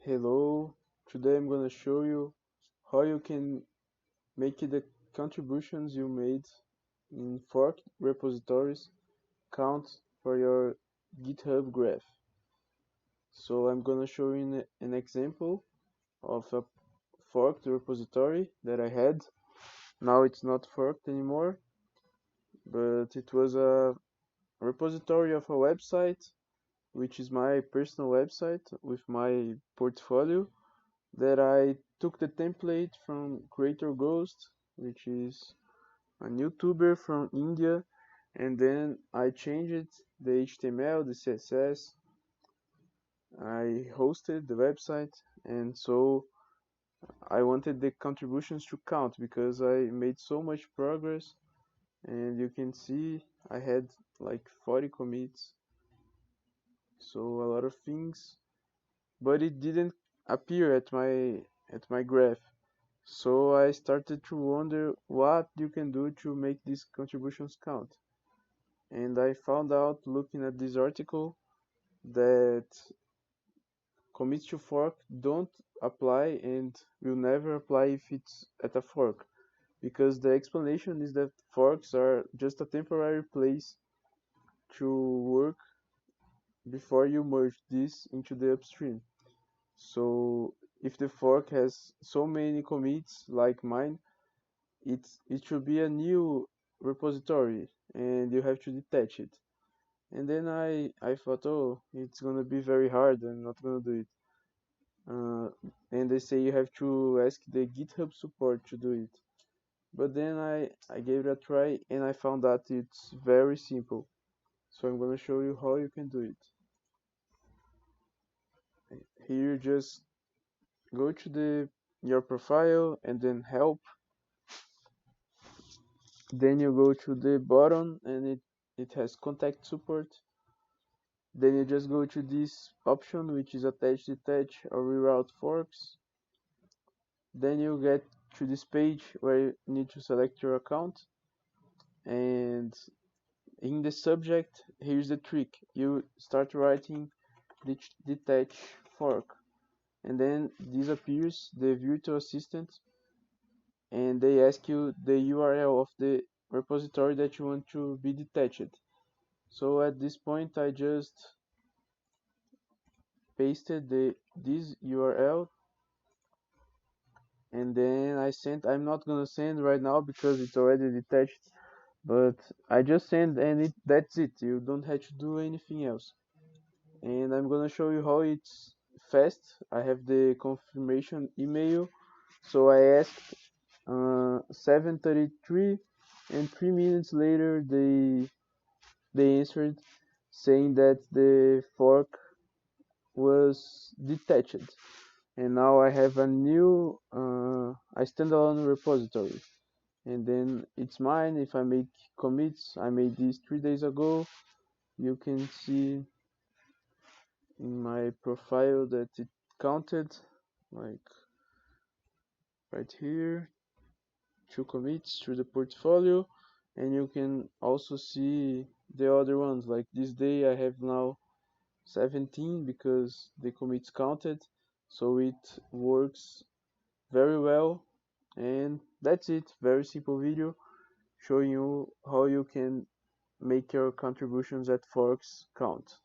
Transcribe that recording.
Hello, today I'm gonna show you how you can make the contributions you made in fork repositories count for your GitHub graph. So I'm gonna show you an example of a forked repository that I had. Now it's not forked anymore, but it was a repository of a website, which is my personal website with my portfolio that I took the template from Creator Ghost, which is a YouTuber from India, and then I changed the HTML, the CSS, I hosted the website, and so I wanted the contributions to count because I made so much progress, and you can see I had like 40 commits, so a lot of things, but it didn't appear at my graph. So I started to wonder what you can do to make these contributions count. And I found out looking at this article that commits to fork don't apply and will never apply if it's at a fork. Because the explanation is that forks are just a temporary place to work before you merge this into the upstream. So if the fork has so many commits like mine, it should be a new repository and you have to detach it. And then I thought, oh, it's gonna be very hard, I'm not gonna do it. uh, and they say you have to ask the GitHub support to do it, but then I gave it a try and I found that it's very simple. So I'm gonna show you how you can do it. Here you just go to the your profile and then help. Then you go to the bottom and it has contact support. Then you just go to this option, which is attach, detach, or reroute forks. Then you get to this page where you need to select your account. And in the subject, here's the trick. You start writing detach fork. And then this appears the virtual assistant. And they ask you the URL of the repository that you want to be detached. So at this point, I just pasted this URL, and then I'm not gonna send right now because it's already detached, but I just send and that's it. You don't have to do anything else. And I'm gonna show you how it's fast. I have the confirmation email, so I asked 7:33, and 3 minutes later they answered saying that the fork was detached. And now I have a new a standalone repository, and then it's mine. If I make commits, I made this 3 days ago. You can see in my profile that it counted, like right here, 2 commits through the portfolio, and you can also see the other ones. Like this day I have now 17 because the commits counted, so it works very well. And that's it. Very simple video showing you how you can make your contributions at forks count.